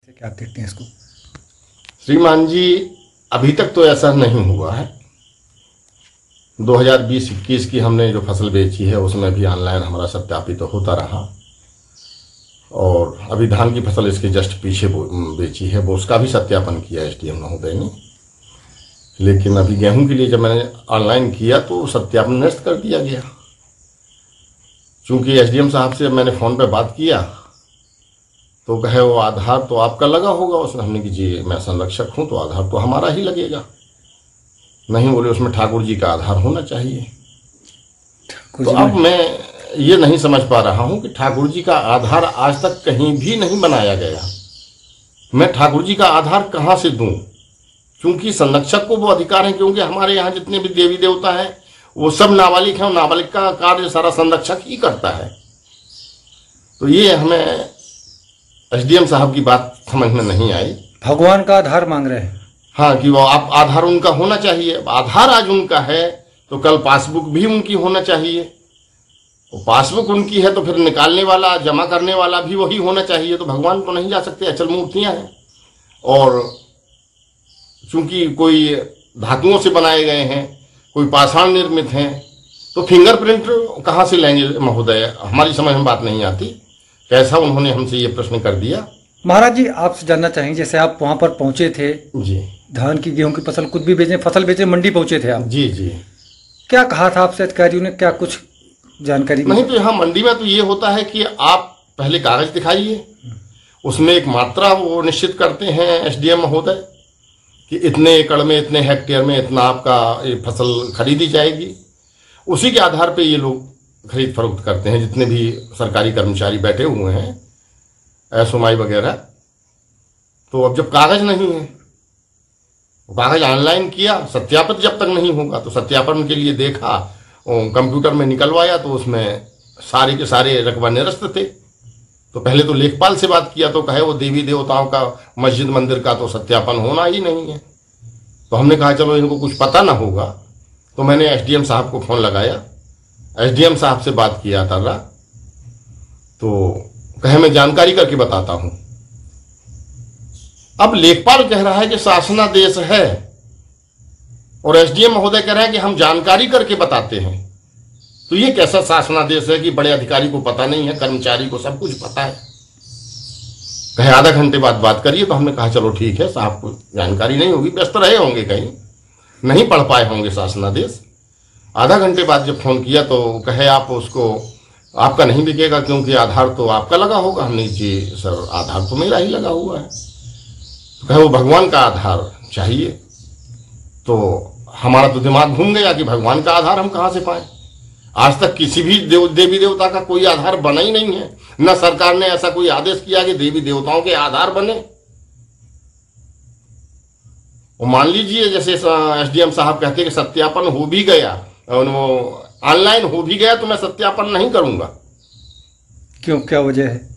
क्या आप देखते हैं इसको? श्रीमान जी, अभी तक तो ऐसा नहीं हुआ है। 2020-21 की हमने जो फसल बेची है उसमें भी ऑनलाइन हमारा सत्यापित तो होता रहा, और अभी धान की फसल इसके जस्ट पीछे बेची है वो उसका भी सत्यापन किया एसडीएम महोदय ने। लेकिन अभी गेहूं के लिए जब मैंने ऑनलाइन किया तो सत्यापन निरस्त कर दिया गया। चूंकि एसडीएम साहब से मैंने फ़ोन पे बात किया तो कहे वो आधार तो आपका लगा होगा उसमें। हमने कि जी मैं संरक्षक हूं तो आधार तो हमारा ही लगेगा। नहीं बोले उसमें ठाकुर जी का आधार होना चाहिए। तो अब मैं ये नहीं समझ पा रहा हूं कि ठाकुर जी का आधार आज तक कहीं भी नहीं बनाया गया। मैं ठाकुर जी का आधार कहां से दूं? क्योंकि संरक्षक को वो अधिकार है, क्योंकि हमारे यहाँ जितने भी देवी देवता हैं वो सब नाबालिग हैं और नाबालिग का कार्य सारा संरक्षक ही करता है। तो ये हमें एसडीएम साहब की बात समझ में नहीं आई। भगवान का आधार मांग रहे हैं। हाँ, कि वो आप आधार उनका होना चाहिए। आधार आज उनका है तो कल पासबुक भी उनकी होना चाहिए। वो पासबुक उनकी है तो फिर निकालने वाला जमा करने वाला भी वही होना चाहिए। तो भगवान तो नहीं जा सकते, अचल मूर्तियां हैं। और चूंकि कोई धातुओं से बनाए गए हैं, कोई पाषाण निर्मित हैं, तो फिंगरप्रिंट कहाँ से लेंगे महोदय? हमारी समझ में बात नहीं आती। कैसा उन्होंने हमसे ये प्रश्न कर दिया। महाराज जी, आपसे जानना चाहेंगे, जैसे आप वहां पर पहुंचे थे जी, धान की गेहूं की फसल कुछ भी बेचने, फसल बेचने मंडी पहुंचे थे आप? जी जी। क्या कहा था आपसे अधिकारियों ने? क्या कुछ जानकारी नहीं, तो यहाँ मंडी में तो ये होता है कि आप पहले कागज दिखाइए, उसमें एक मात्रा वो निश्चित करते हैं एसडीएम महोदय कि इतने एकड़ में इतने हेक्टेयर में इतना आपका ये फसल खरीदी जाएगी। उसी के आधार पे ये लोग खरीद फरोख्त करते हैं, जितने भी सरकारी कर्मचारी बैठे हुए हैं, एसओमाई वगैरह। तो अब जब कागज नहीं है, कागज ऑनलाइन किया, सत्यापित जब तक नहीं होगा तो सत्यापन के लिए देखा, कंप्यूटर में निकलवाया तो उसमें सारे के सारे रकबा निरस्त थे। तो पहले तो लेखपाल से बात किया तो कहे वो देवी देवताओं का मस्जिद मंदिर का तो सत्यापन होना ही नहीं है। तो हमने कहा चलो इनको कुछ पता ना होगा। तो मैंने एसडीएम साहब को फोन लगाया, एसडीएम साहब से बात किया था तो कहे मैं जानकारी करके बताता हूं। अब लेखपाल कह रहा है कि शासनादेश है और एसडीएम महोदय कह रहे हैं कि हम जानकारी करके बताते हैं। तो ये कैसा शासनादेश है कि बड़े अधिकारी को पता नहीं है, कर्मचारी को सब कुछ पता है? कहे आधा घंटे बाद बात करिए। तो हमने कहा चलो ठीक है, साहब को जानकारी नहीं होगी, व्यस्त रहे होंगे, कहीं नहीं पढ़ पाए होंगे शासनादेश। आधा घंटे बाद जब फोन किया तो कहे आप उसको आपका नहीं बिकेगा क्योंकि आधार तो आपका लगा होगा। हमने जी सर आधार तो मेरा ही लगा हुआ है। तो कहे वो भगवान का आधार चाहिए। तो हमारा तो दिमाग घूम गया कि भगवान का आधार हम कहां से पाएं। आज तक किसी भी देवी देवता का कोई आधार बना ही नहीं है, न सरकार ने ऐसा कोई आदेश किया कि देवी देवताओं के आधार बने। वो मान लीजिए जैसे एसडीएम साहब कहते हैं कि सत्यापन हो भी गया और वो ऑनलाइन हो भी गया तो मैं सत्यापन नहीं करूंगा। क्यों, क्या वजह है?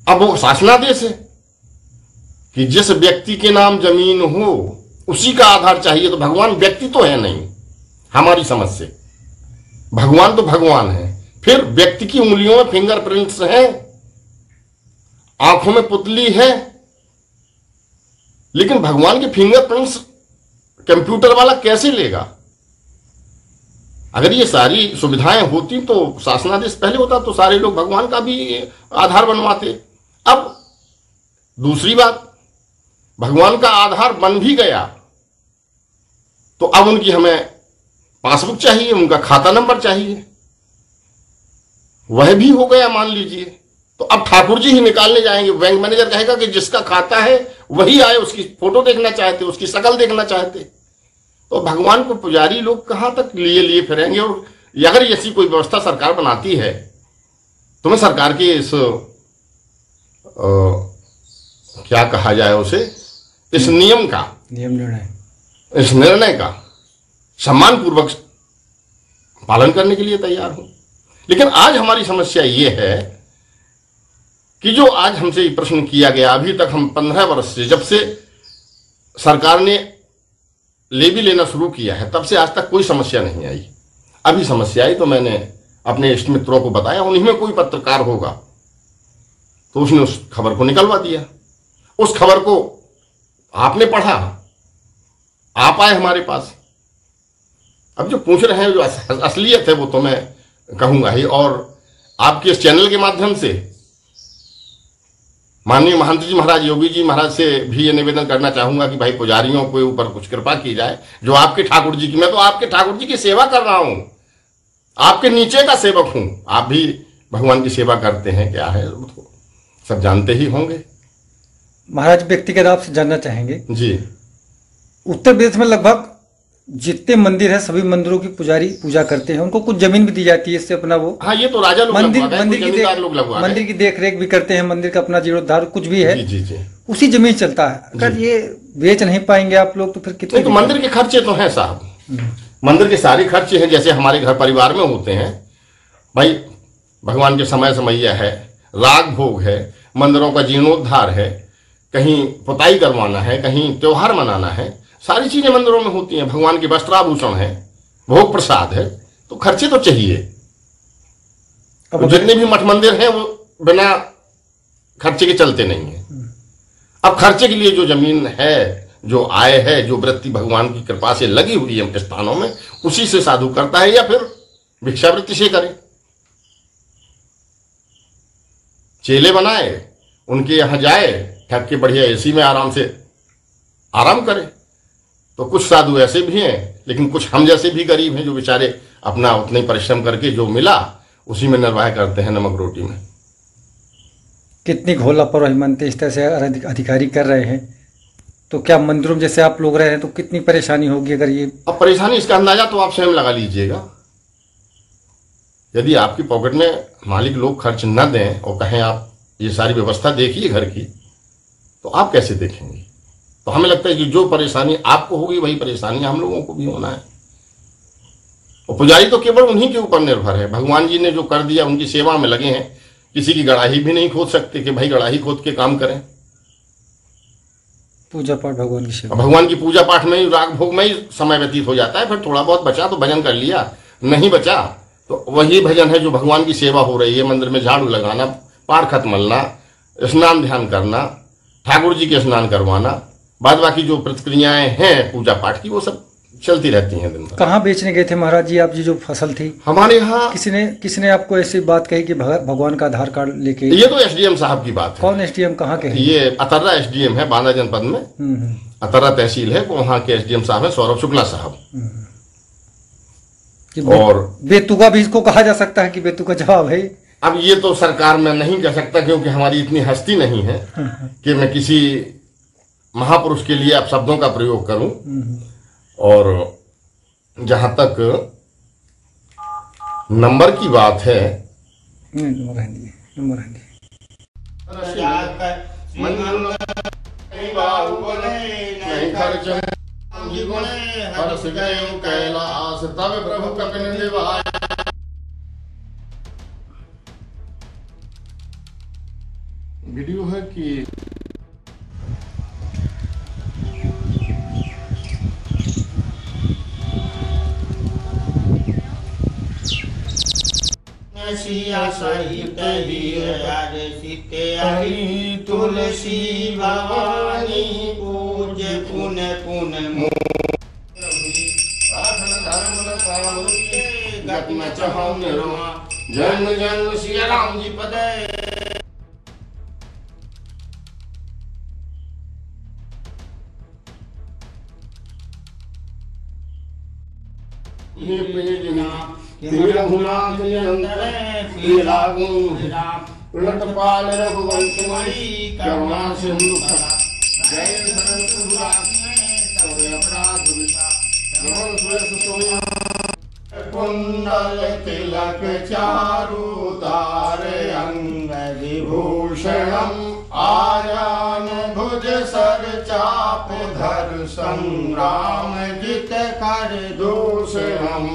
अब वो शासनादेश है कि जिस व्यक्ति के नाम जमीन हो उसी का आधार चाहिए। तो भगवान व्यक्ति तो है नहीं हमारी समझ से, भगवान तो भगवान है। फिर व्यक्ति की उंगलियों में फिंगरप्रिंट्स हैं, आंखों में पुतली है, लेकिन भगवान के फिंगरप्रिंट्स कंप्यूटर वाला कैसे लेगा? अगर ये सारी सुविधाएं होती तो शासनादेश पहले होता तो सारे लोग भगवान का भी आधार बनवाते। अब दूसरी बात, भगवान का आधार बन भी गया तो अब उनकी हमें पासबुक चाहिए, उनका खाता नंबर चाहिए, वह भी हो गया मान लीजिए। तो अब ठाकुर जी ही निकालने जाएंगे। बैंक मैनेजर कहेगा कि जिसका खाता है वही आए, उसकी फोटो देखना चाहते, उसकी शक्ल देखना चाहते। तो भगवान को पुजारी लोग कहां तक लिए फिरेंगे? और अगर ऐसी कोई व्यवस्था सरकार बनाती है तो मैं सरकार के इस क्या कहा जाए उसे, इस इस निर्णय का सम्मानपूर्वक पालन करने के लिए तैयार हूं। लेकिन आज हमारी समस्या ये है कि जो आज हमसे प्रश्न किया गया, अभी तक हम 15 वर्ष से, जब से सरकार ने लेवी लेना शुरू किया है तब से आज तक कोई समस्या नहीं आई। अभी समस्या आई तो मैंने अपने इष्ट मित्रों को बताया, उन्हीं में कोई पत्रकार होगा तो उसने उस खबर को निकलवा दिया। उस खबर को आपने पढ़ा, आप आए हमारे पास। अब जो पूछ रहे हैं, जो असलियत है वो तो मैं कहूंगा ही। और आपके इस चैनल के माध्यम से माननीय महंत जी महाराज, योगी जी महाराज से भी ये निवेदन करना चाहूंगा कि भाई पुजारियों के ऊपर कुछ कृपा की जाए, जो आपके ठाकुर जी की, मैं तो आपके ठाकुर जी की सेवा कर रहा हूं, आपके नीचे का सेवक हूं। आप भी भगवान की सेवा करते हैं, क्या है तो सब जानते ही होंगे। महाराज, व्यक्तिगत आपसे जानना चाहेंगे जी, उत्तर प्रदेश में लगभग जितने मंदिर है सभी मंदिरों की पुजारी पूजा करते हैं, उनको कुछ जमीन भी दी जाती है, इससे अपना वो हाँ, ये तो राजा लोग मंदिर लगवा मंदिर की देख रेख भी करते हैं, मंदिर का अपना जीर्णोद्धार कुछ भी है, जी जी जी, उसी जमीन चलता है। अगर ये बेच नहीं पाएंगे आप लोग तो फिर कितने? तो मंदिर के खर्चे तो हैं साहब, मंदिर के सारे खर्चे हैं, जैसे हमारे घर परिवार में होते हैं भाई। भगवान के समय समैया है, राग भोग है, मंदिरों का जीर्णोद्धार है, कहीं पुताई करवाना है, कहीं त्योहार मनाना है, सारी चीजें मंदिरों में होती हैं। भगवान के वस्त्राभूषण है, भोग प्रसाद है, तो खर्चे तो चाहिए। अब जितने भी मठ मंदिर हैं वो बिना खर्चे के चलते नहीं है। अब खर्चे के लिए जो जमीन है, जो आय है, जो वृत्ति भगवान की कृपा से लगी हुई है स्थानों में, उसी से साधु करता है, या फिर भिक्षावृत्ति से करे। चेले बनाए, उनके यहां जाए, ठग के बढ़िया एसी में आराम से आराम करे। तो कुछ साधु ऐसे भी हैं, लेकिन कुछ हम जैसे भी गरीब हैं, जो बेचारे अपना उतने परिश्रम करके जो मिला उसी में निर्वाह करते हैं, नमक रोटी में। कितनी घोर लापरवाही मानते इस तरह से अधिकारी कर रहे हैं, तो क्या मंदिरों में जैसे आप लोग रहे हैं तो कितनी परेशानी होगी अगर ये? अब परेशानी, इसका अंदाजा तो आप स्वयं लगा लीजिएगा। यदि आपकी पॉकेट में मालिक लोग खर्च न दें और कहें आप ये सारी व्यवस्था देखिए घर की, तो आप कैसे देखेंगे? तो हमें लगता है कि जो परेशानी आपको होगी वही परेशानी हम लोगों को भी होना है। और पुजारी तो केवल उन्हीं के ऊपर निर्भर है। भगवान जी ने जो कर दिया, उनकी सेवा में लगे हैं, किसी की गड़ाही भी नहीं खोद सकते कि भाई गड़ाही खोद के काम करें। पूजा पाठ भगवान की सेवा, भगवान की पूजा पाठ में ही, राग भोग में ही समय व्यतीत हो जाता है। फिर थोड़ा बहुत बचा तो भजन कर लिया, नहीं बचा तो वही भजन है जो भगवान की सेवा हो रही है। मंदिर में झाड़ू लगाना, पार खत मलना, स्नान ध्यान करना, ठाकुर जी के स्नान करवाना, बाद बाकी जो प्रतिक्रियाएं हैं पूजा पाठ की, वो सब चलती रहती हैं दिन भर। कहाँ बेचने गए थे महाराज जी आप? जी जो फसल थी हमारे यहाँ किसने आपको ऐसी बात कही कि भगवान का आधार कार्ड लेके? ये तो एसडीएम साहब की बात है। कौन एसडीएम, कहाँ के हैं? ये अतर्रा एसडीएम है, बांदा जनपद में अतर्रा तहसील है, वहाँ के एसडीएम साहब है सौरभ शुक्ला साहब। और बेतुका भी इसको कहा जा सकता है कि बेतुका जवाब है? अब ये तो सरकार में नहीं कह सकता, क्योंकि हमारी इतनी हस्ती नहीं है कि मैं किसी महापुरुष के लिए आप शब्दों का प्रयोग करूं। और जहां तक नंबर की बात है, नंबर कैलाश तब प्रभु कपिन दिवाय। वीडियो है कि सहित तुलसी भवानी पूज पुन पुन जन्म जन्म श्री राम जी पद। लटपाल रघुवंशमणि करुणा सिंधु जय कुंडल तिलक चारु तार अंग विभूषणम आजान भुज सर चाप धर संग्राम जित कर दूषणम।